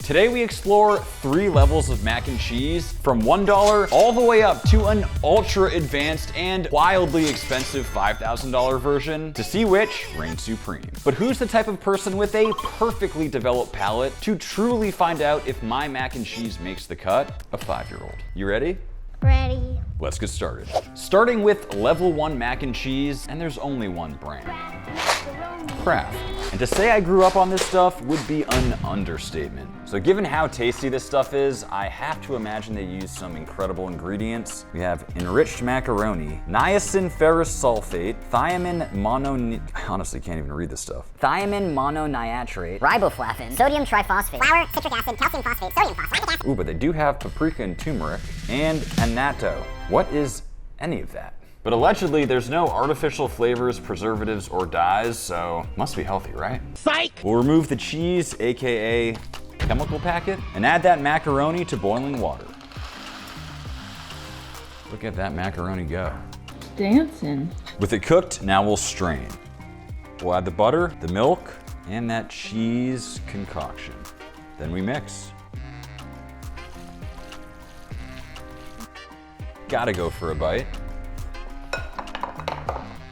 Today we explore 3 levels of mac and cheese, from $1 all the way up to an ultra advanced and wildly expensive $5,000 version, to see which reigns supreme. But who's the type of person with a perfectly developed palate to truly find out if my mac and cheese makes the cut? A 5-year-old. You ready? Ready. Let's get started. Starting with level 1 mac and cheese, and there's only one brand. Kraft. And to say I grew up on this stuff would be an understatement. So given how tasty this stuff is, I have to imagine they use some incredible ingredients. We have enriched macaroni, niacin ferrous sulfate, thiamine mono... I honestly can't even read this stuff. Thiamine mononitrate, riboflavin, Sodium triphosphate. Flour, citric acid, calcium phosphate, sodium phosphate. Ooh, but they do have paprika and turmeric, and annatto. What is any of that? But allegedly, there's no artificial flavors, preservatives, or dyes, so must be healthy, right? Psych! We'll remove the cheese, aka chemical packet, and add that macaroni to boiling water. Look at that macaroni go. Dancing. With it cooked, now we'll strain. We'll add the butter, the milk, and that cheese concoction. Then we mix. Gotta go for a bite.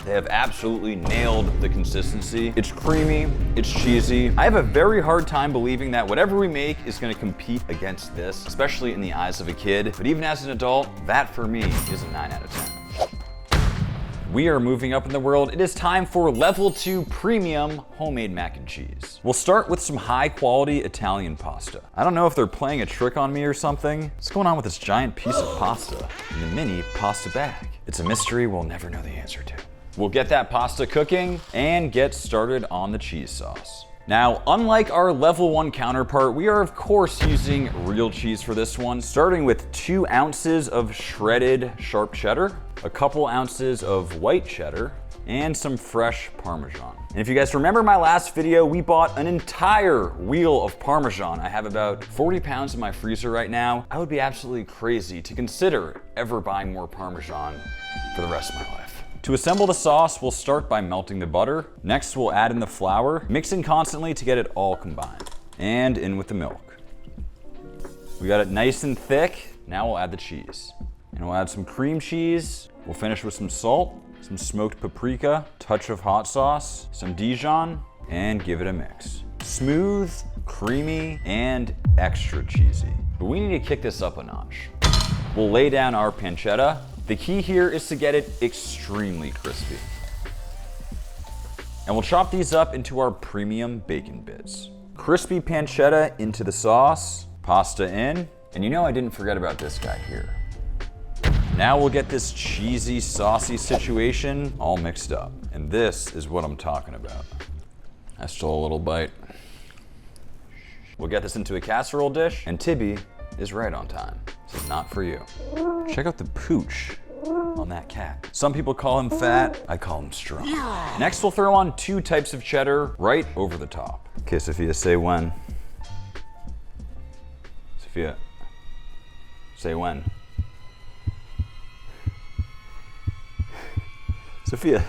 They have absolutely nailed the consistency. It's creamy, it's cheesy. I have a very hard time believing that whatever we make is gonna compete against this, especially in the eyes of a kid. But even as an adult, that for me is a 9 out of 10. We are moving up in the world. It is time for level 2 premium homemade mac and cheese. We'll start with some high quality Italian pasta. I don't know if they're playing a trick on me or something. What's going on with this giant piece of pasta in the mini pasta bag? It's a mystery we'll never know the answer to. We'll get that pasta cooking and get started on the cheese sauce. Now, unlike our level 1 counterpart, we are of course using real cheese for this one, starting with 2 ounces of shredded sharp cheddar, a couple ounces of white cheddar, and some fresh Parmesan. And if you guys remember my last video, we bought an entire wheel of Parmesan. I have about 40 pounds in my freezer right now. I would be absolutely crazy to consider ever buying more Parmesan for the rest of my life. To assemble the sauce, we'll start by melting the butter. Next, we'll add in the flour, mixing constantly to get it all combined. And in with the milk. We got it nice and thick. Now we'll add the cheese. And we'll add some cream cheese. We'll finish with some salt, some smoked paprika, touch of hot sauce, some Dijon, and give it a mix. Smooth, creamy, and extra cheesy. But we need to kick this up a notch. We'll lay down our pancetta. The key here is to get it extremely crispy. And we'll chop these up into our premium bacon bits. Crispy pancetta into the sauce, pasta in, and you know I didn't forget about this guy here. Now we'll get this cheesy, saucy situation all mixed up. And this is what I'm talking about. I stole a little bite. We'll get this into a casserole dish, and Tibby is right on time. This is not for you. Check out the pooch on that cat. Some people call him fat, I call him strong. Next, we'll throw on 2 types of cheddar right over the top. Okay, Sophia, say when. Sophia, say when. Sophia,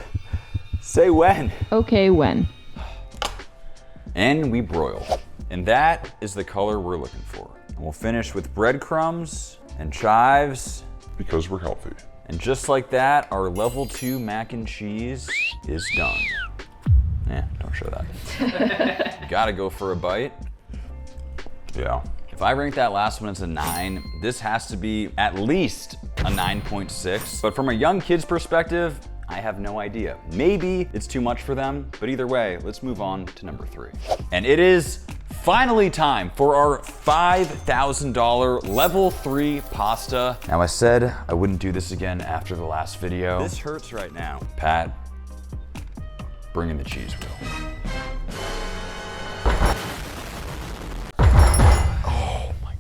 say when. Okay, when? And we broil. And that is the color we're looking for. And we'll finish with breadcrumbs and chives. Because we're healthy. And just like that, our level 2 mac and cheese is done. Don't show that. Gotta go for a bite. Yeah. If I rank that last one as a 9, this has to be at least a 9.6. But from a young kid's perspective, I have no idea. Maybe it's too much for them, but either way, let's move on to number 3. And it is finally time for our $5,000 level 3 pasta. Now I said I wouldn't do this again after the last video. This hurts right now. Pat, bring in the cheese wheel. Oh my.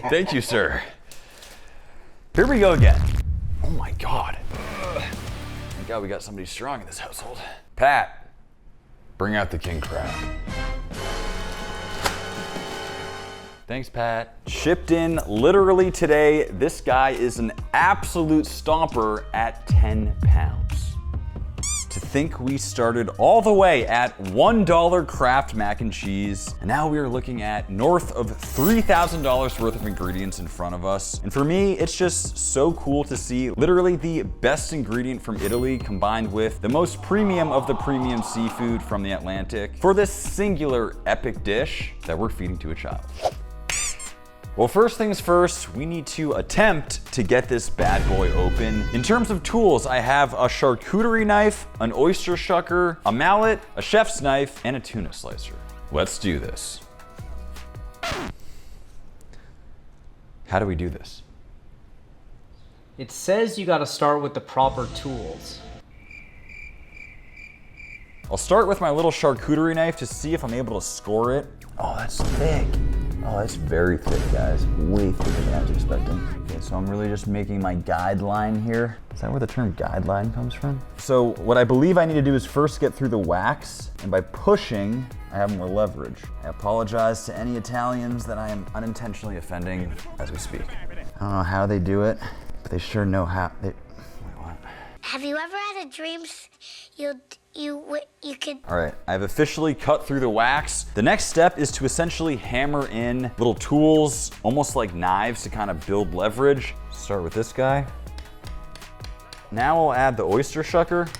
Thank you, sir. Here we go again. Oh my God. Thank God we got somebody strong in this household. Pat, bring out the king crab. Thanks, Pat. Shipped in literally today. This guy is an absolute stomper at 10 pounds. To think we started all the way at $1 Kraft mac and cheese, and now we are looking at north of $3,000 worth of ingredients in front of us. And for me, it's just so cool to see literally the best ingredient from Italy combined with the most premium of the premium seafood from the Atlantic for this singular epic dish that we're feeding to a child. Well, first things first, we need to attempt to get this bad boy open. In terms of tools, I have a charcuterie knife, an oyster shucker, a mallet, a chef's knife, and a tuna slicer. Let's do this. How do we do this? It says you gotta start with the proper tools. I'll start with my little charcuterie knife to see if I'm able to score it. Oh, that's thick. Oh, that's very thick, guys. Way thicker than I was expecting. Okay, so I'm really just making my guideline here. Is that where the term guideline comes from? So what I believe I need to do is first get through the wax, and by pushing, I have more leverage. I apologize to any Italians that I am unintentionally offending as we speak. I don't know how they do it, but they sure know how. Wait, what? Have you ever had a dream you could... All right, I've officially cut through the wax. The next step is to essentially hammer in little tools, almost like knives to kind of build leverage. Start with this guy. Now we'll add the oyster shucker,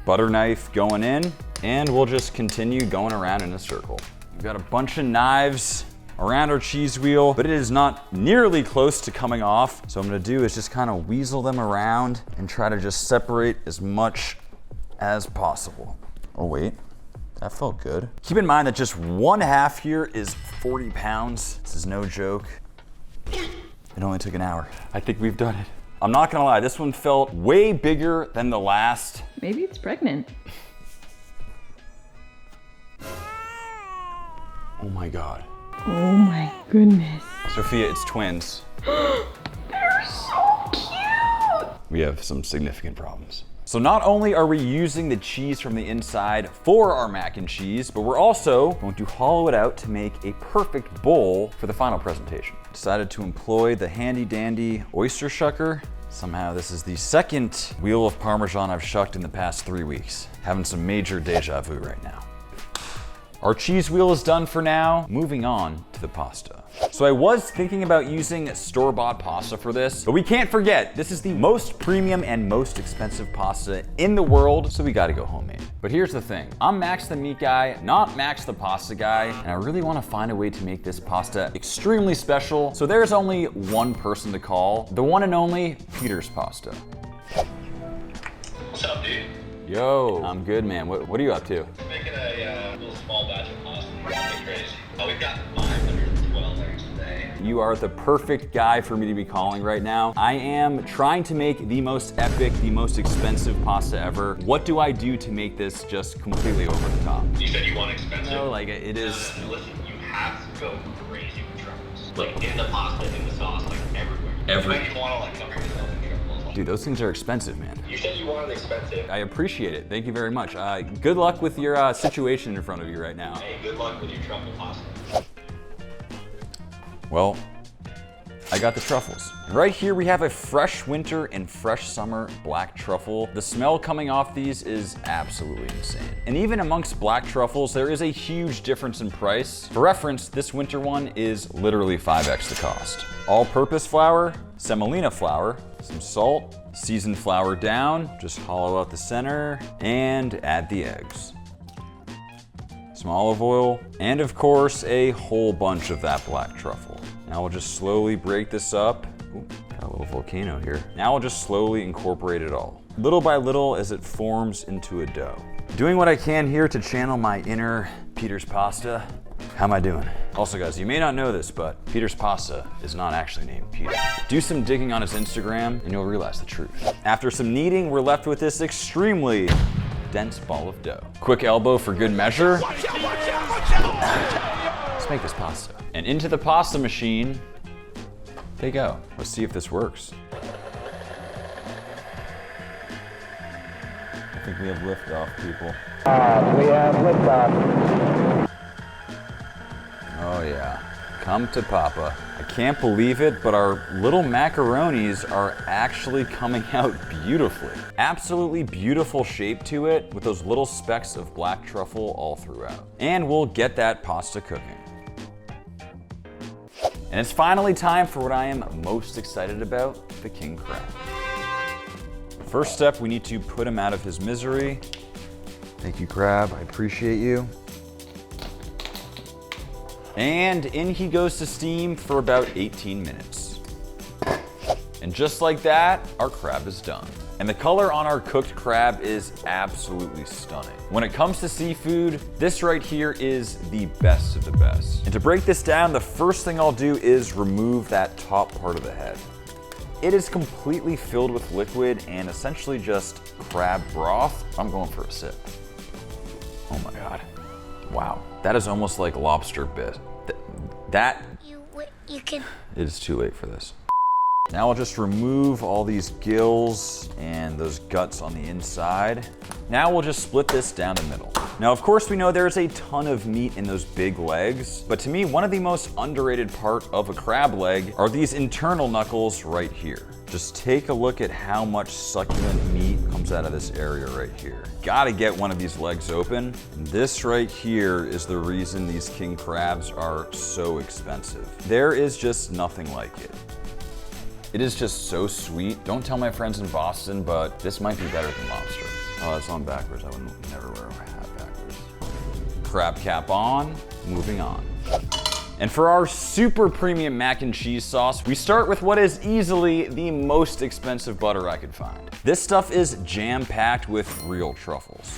butter knife going in, and we'll just continue going around in a circle. We've got a bunch of knives around our cheese wheel, but it is not nearly close to coming off. So what I'm gonna do is just kind of weasel them around and try to just separate as much as possible. Oh wait, that felt good. Keep in mind that just 1/2 here is 40 pounds. This is no joke. It only took an hour. I think we've done it. I'm not gonna lie, this one felt way bigger than the last. Maybe it's pregnant. Oh my God. Oh my goodness. Sophia, it's twins. They're so cute. We have some significant problems. So not only are we using the cheese from the inside for our mac and cheese, but we're also going to hollow it out to make a perfect bowl for the final presentation. Decided to employ the handy dandy oyster shucker. Somehow this is the second wheel of Parmesan I've shucked in the past 3 weeks. Having some major deja vu right now. Our cheese wheel is done for now. Moving on to the pasta. So I was thinking about using store-bought pasta for this, but we can't forget, this is the most premium and most expensive pasta in the world, so we gotta go homemade. But here's the thing, I'm Max the meat guy, not Max the pasta guy, and I really wanna find a way to make this pasta extremely special, so there's only one person to call, the one and only Peter's Pasta. What's up, dude? Yo, I'm good, man. What are you up to? Making a little small batch of pasta. Nothing crazy. We've got 512 eggs today. You are the perfect guy for me to be calling right now. I am trying to make the most epic, the most expensive pasta ever. What do I do to make this just completely over the top? You said you want expensive? No, like it is. No, listen, you have to go crazy with truffles. Like in the pasta, in the sauce, like everywhere. Everywhere. You want to like cover yourself in truffles. Dude, those things are expensive, man. You said you wanted expensive. I appreciate it. Thank you very much. Good luck with your situation in front of you right now. Hey, good luck with your truffle pasta. Well, I got the truffles. Right here we have a fresh winter and fresh summer black truffle. The smell coming off these is absolutely insane. And even amongst black truffles, there is a huge difference in price. For reference, this winter one is literally 5x the cost. All-purpose flour, semolina flour, some salt, seasoned flour down, just hollow out the center, and add the eggs. Some olive oil, and of course, a whole bunch of that black truffle. Now we'll just slowly break this up. Ooh, got a little volcano here. Now we'll just slowly incorporate it all. Little by little as it forms into a dough. Doing what I can here to channel my inner Peter's Pasta. How am I doing? Also guys, you may not know this, but Peter's Pasta is not actually named Peter. Do some digging on his Instagram and you'll realize the truth. After some kneading, we're left with this extremely dense ball of dough. Quick elbow for good measure. Watch out, watch out, watch out! Let's make this pasta. And into the pasta machine they go. Let's see if this works. I think we have liftoff, people. We have liftoff. Oh yeah, come to Papa. I can't believe it, but our little macaronis are actually coming out beautifully. Absolutely beautiful shape to it with those little specks of black truffle all throughout. And we'll get that pasta cooking. And it's finally time for what I am most excited about, the king crab. First step, we need to put him out of his misery. Thank you, crab, I appreciate you. And in he goes to steam for about 18 minutes. And just like that, our crab is done. And the color on our cooked crab is absolutely stunning. When it comes to seafood, this right here is the best of the best. And to break this down, the first thing I'll do is remove that top part of the head. It is completely filled with liquid and essentially just crab broth. I'm going for a sip. Oh my God. Wow. That is almost like lobster bit. You can. It is too late for this. Now I'll just remove all these gills and those guts on the inside. Now we'll just split this down the middle. Now, of course, we know there's a ton of meat in those big legs, but to me, one of the most underrated part of a crab leg are these internal knuckles right here. Just take a look at how much succulent meat comes out of this area right here. Gotta get one of these legs open. And this right here is the reason these king crabs are so expensive. There is just nothing like it. It is just so sweet. Don't tell my friends in Boston, but this might be better than lobster. Oh, it's on backwards. I would never wear a hat backwards. Crab cap on, moving on. And for our super premium mac and cheese sauce, we start with what is easily the most expensive butter I could find. This stuff is jam-packed with real truffles.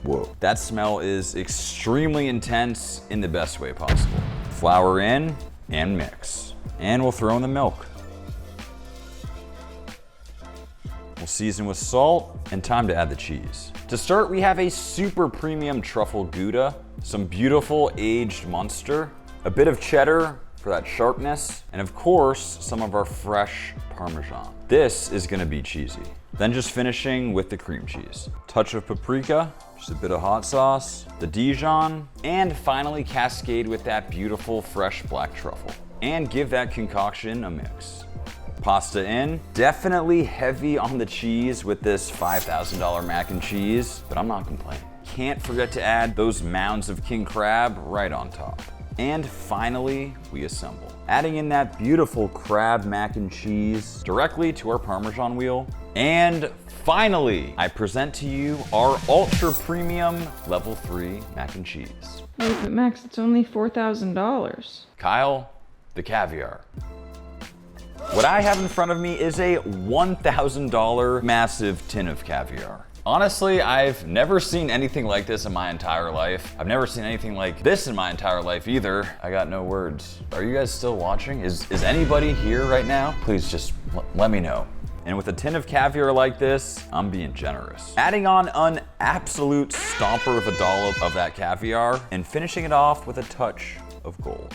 Whoa. That smell is extremely intense in the best way possible. Flour in and mix. And we'll throw in the milk. We'll season with salt and time to add the cheese. To start, we have a super premium truffle Gouda, some beautiful aged Munster, a bit of cheddar for that sharpness, and of course, some of our fresh Parmesan. This is gonna be cheesy. Then just finishing with the cream cheese. Touch of paprika, just a bit of hot sauce, the Dijon, and finally cascade with that beautiful fresh black truffle. And give that concoction a mix. Pasta in, definitely heavy on the cheese with this $5,000 mac and cheese, but I'm not complaining. Can't forget to add those mounds of king crab right on top. And finally, we assemble. Adding in that beautiful crab mac and cheese directly to our Parmesan wheel. And finally, I present to you our ultra premium level 3 mac and cheese. Wait, but Max, it's only $4,000. Kyle, the caviar. What I have in front of me is a $1,000 massive tin of caviar. Honestly, I've never seen anything like this in my entire life. I've never seen anything like this in my entire life either. I got no words. Are you guys still watching? Is anybody here right now? Please just let me know. And with a tin of caviar like this, I'm being generous. Adding on an absolute stomper of a dollop of that caviar and finishing it off with a touch of gold.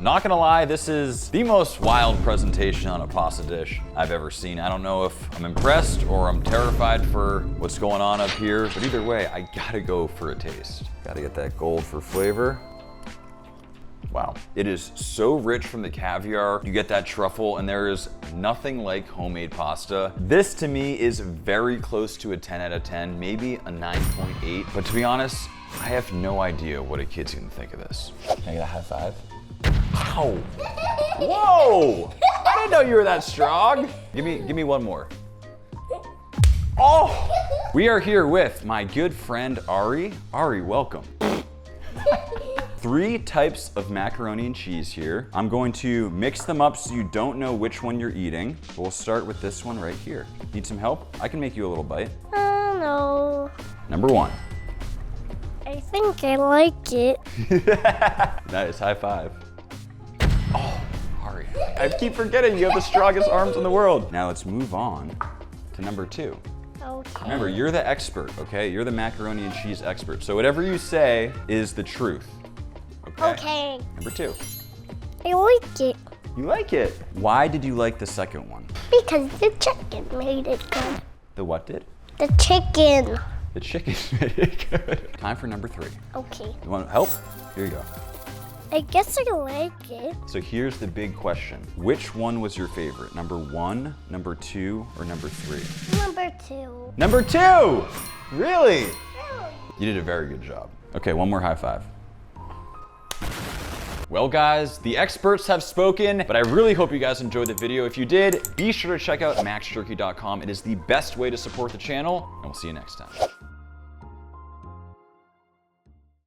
Not gonna lie, this is the most wild presentation on a pasta dish I've ever seen. I don't know if I'm impressed or I'm terrified for what's going on up here, but either way, I gotta go for a taste. Gotta get that gold for flavor. Wow, it is so rich from the caviar. You get that truffle and there is nothing like homemade pasta. This to me is very close to a 10 out of 10, maybe a 9.8. But to be honest, I have no idea what a kid's gonna think of this. Can I get a high five? Ow! Whoa! I didn't know you were that strong. Give me one more. Oh! We are here with my good friend Ari. Ari, welcome. 3 types of macaroni and cheese here. I'm going to mix them up so you don't know which one you're eating. We'll start with this one right here. Need some help? I can make you a little bite. No. Number 1. I think I like it. Nice, high five. Oh, Ari, I keep forgetting you have the strongest arms in the world. Now let's move on to number 2. Okay. Remember, you're the expert, okay? You're the macaroni and cheese expert. So whatever you say is the truth. Okay. Number 2. I like it. You like it. Why did you like the second one? Because the chicken made it good. The what did? The chicken. The chicken's pretty good. Time for number 3. Okay. You want help? Here you go. I guess I like it. So here's the big question. Which one was your favorite? Number 1, number 2, or number 3? Number 2. Number 2! Really? You did a very good job. Okay, one more high five. Well guys, the experts have spoken, but I really hope you guys enjoyed the video. If you did, be sure to check out maxjerky.com. It is the best way to support the channel, and we'll see you next time.